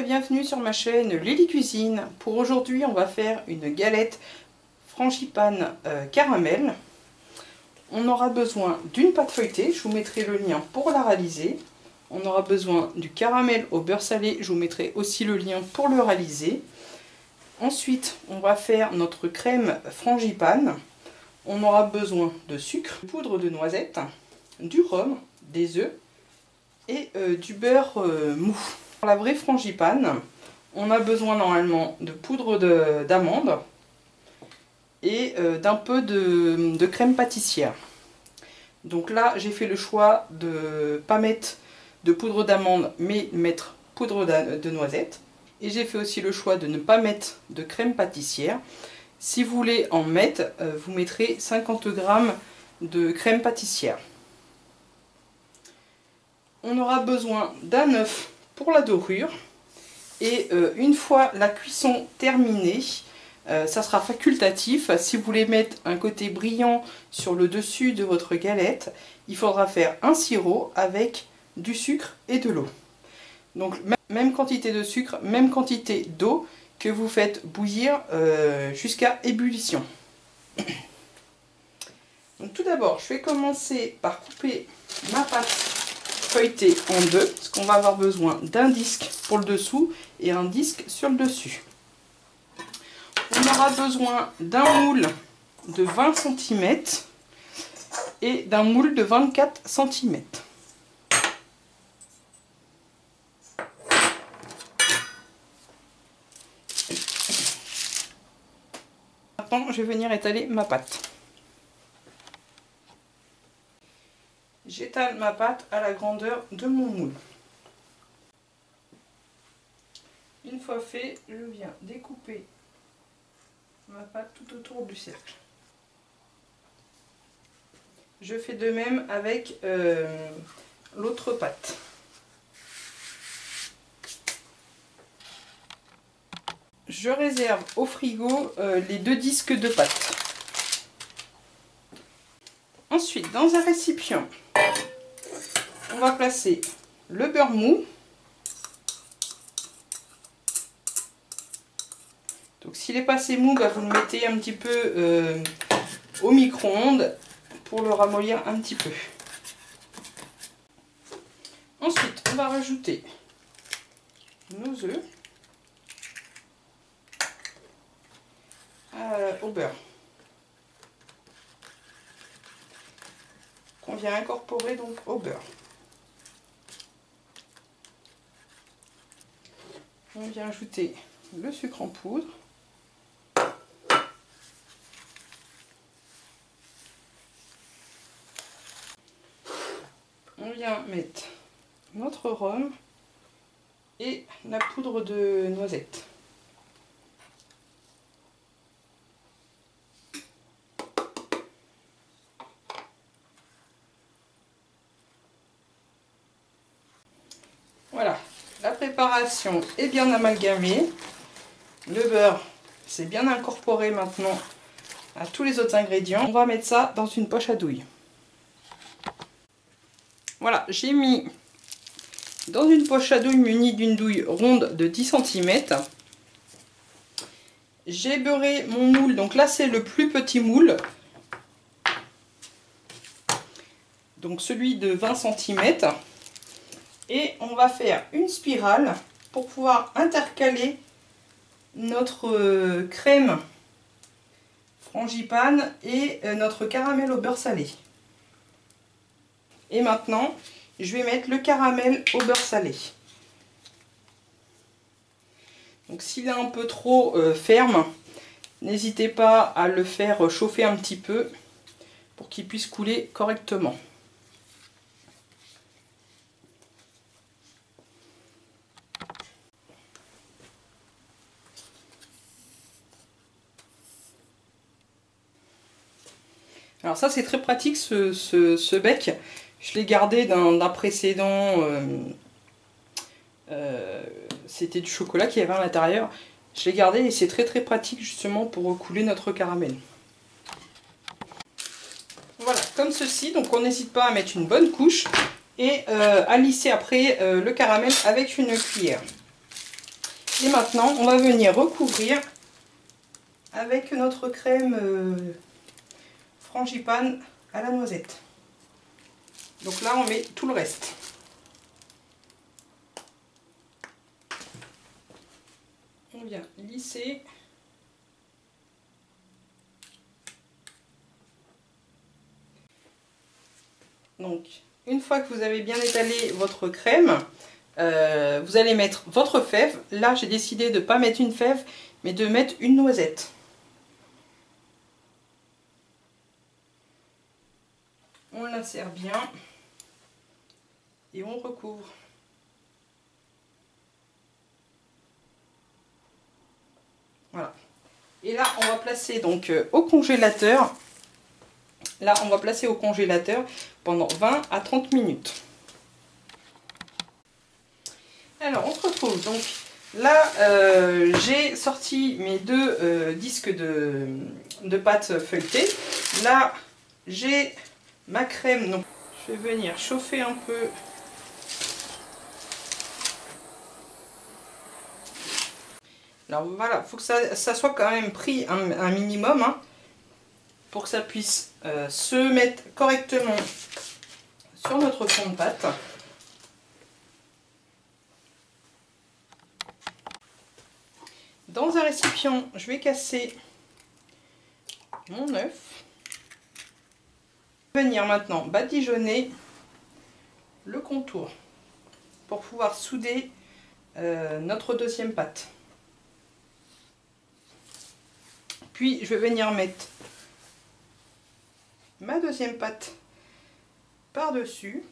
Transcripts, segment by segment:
bienvenue sur ma chaîne Lily Cuisine. Pour aujourd'hui, on va faire une galette frangipane caramel. On aura besoin d'une pâte feuilletée, je vous mettrai le lien pour la réaliser. On aura besoin du caramel au beurre salé, je vous mettrai aussi le lien pour le réaliser. Ensuite, on va faire notre crème frangipane. On aura besoin de sucre, de poudre de noisette, du rhum, des œufs et du beurre mou. Pour la vraie frangipane, on a besoin normalement de poudre d'amande et d'un peu de crème pâtissière. Donc là, j'ai fait le choix de ne pas mettre de poudre d'amande, mais mettre poudre de noisette. Et j'ai fait aussi le choix de ne pas mettre de crème pâtissière. Si vous voulez en mettre, vous mettrez 50 g de crème pâtissière. On aura besoin d'un œuf pour la dorure. Et une fois la cuisson terminée, ça sera facultatif. Si vous voulez mettre un côté brillant sur le dessus de votre galette, il faudra faire un sirop avec du sucre et de l'eau. Donc même quantité de sucre, même quantité d'eau que vous faites bouillir jusqu'à ébullition. Donc tout d'abord, je vais commencer par couper ma pâte feuilletée en deux, parce qu'on va avoir besoin d'un disque pour le dessous et un disque sur le dessus. On aura besoin d'un moule de 20 cm et d'un moule de 24 cm. Maintenant, je vais venir étaler ma pâte. J'étale ma pâte à la grandeur de mon moule. Une fois fait, je viens découper ma pâte tout autour du cercle. Je fais de même avec l'autre pâte. Je réserve au frigo les deux disques de pâte. Ensuite, dans un récipient, on va placer le beurre mou. Donc s'il est passé mou, vous le mettez un petit peu au micro-ondes pour le ramollir un petit peu. Ensuite, on va rajouter nos œufs au beurre qu'on vient incorporer donc au beurre. On vient ajouter le sucre en poudre. On vient mettre notre rhum et la poudre de noisette. Voilà, la préparation est bien amalgamée. Le beurre s'est bien incorporé maintenant à tous les autres ingrédients. On va mettre ça dans une poche à douille. Voilà, j'ai mis dans une poche à douille munie d'une douille ronde de 10 cm. J'ai beurré mon moule, donc là c'est le plus petit moule. Donc celui de 20 cm. Et on va faire une spirale pour pouvoir intercaler notre crème frangipane et notre caramel au beurre salé. Et maintenant, je vais mettre le caramel au beurre salé. Donc s'il est un peu trop ferme, n'hésitez pas à le faire chauffer un petit peu pour qu'il puisse couler correctement. Alors ça c'est très pratique ce bec, je l'ai gardé d'un précédent, c'était du chocolat qu'il y avait à l'intérieur, je l'ai gardé et c'est très pratique justement pour couler notre caramel. Voilà, comme ceci, donc on n'hésite pas à mettre une bonne couche et à lisser après le caramel avec une cuillère. Et maintenant, on va venir recouvrir avec notre crème frangipane à la noisette. Donc là, on met tout le reste. On vient lisser. Donc, une fois que vous avez bien étalé votre crème, vous allez mettre votre fève. Là, j'ai décidé de ne pas mettre une fève, mais de mettre une noisette. On l'insère bien et on recouvre. Voilà. Et là, on va placer donc au congélateur. Là, on va placer au congélateur pendant 20 à 30 minutes. Alors, on se retrouve. Donc là, j'ai sorti mes deux disques de pâte feuilletée. Là, j'ai ma crème. Donc, je vais venir chauffer un peu. Alors voilà, il faut que ça soit quand même pris un minimum, hein, pour que ça puisse se mettre correctement sur notre fond de pâte. Dans un récipient, je vais casser mon œuf. Venir maintenant badigeonner le contour pour pouvoir souder notre deuxième pâte. Puis je vais venir mettre ma deuxième pâte par-dessus.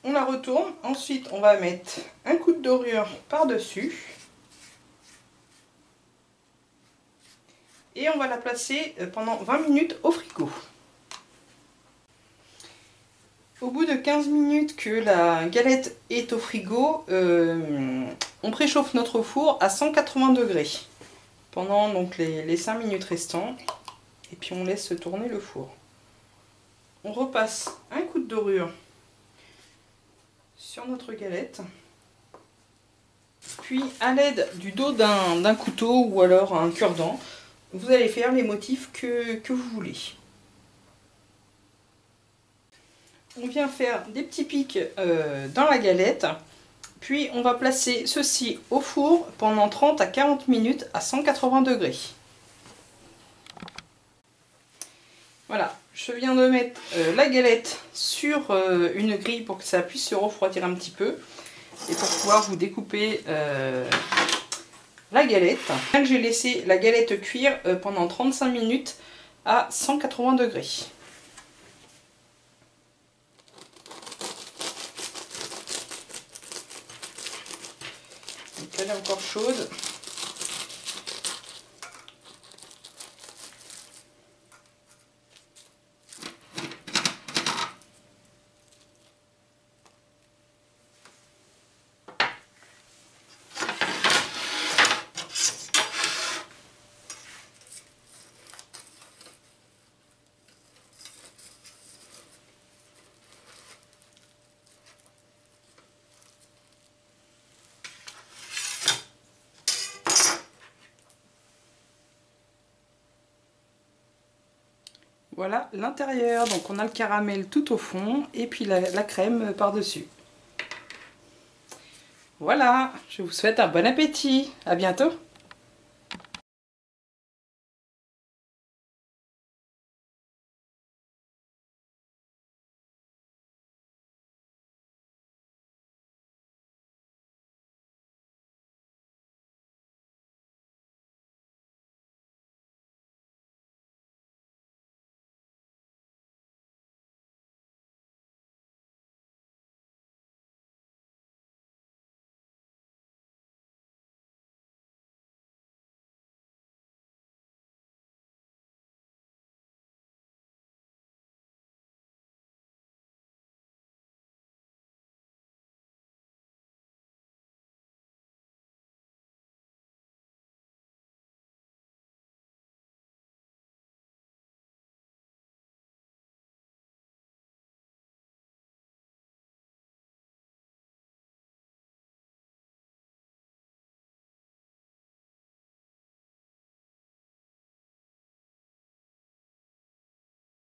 On la retourne, ensuite on va mettre un coup de dorure par-dessus. Et on va la placer pendant 20 minutes au frigo. Au bout de 15 minutes que la galette est au frigo, on préchauffe notre four à 180 degrés pendant donc les 5 minutes restantes. Et puis on laisse tourner le four. On repasse un coup de dorure sur notre galette. Puis à l'aide du dos d'un couteau ou alors un cure-dent, vous allez faire les motifs que vous voulez. On vient faire des petits pics dans la galette. Puis on va placer ceci au four pendant 30 à 40 minutes à 180 degrés. Voilà, je viens de mettre la galette sur une grille pour que ça puisse se refroidir un petit peu. Et pour pouvoir vous découper la galette. J'ai laissé la galette cuire pendant 35 minutes à 180 degrés. Donc elle est encore chaude. Voilà l'intérieur, donc on a le caramel tout au fond et puis la crème par-dessus. Voilà, je vous souhaite un bon appétit, à bientôt.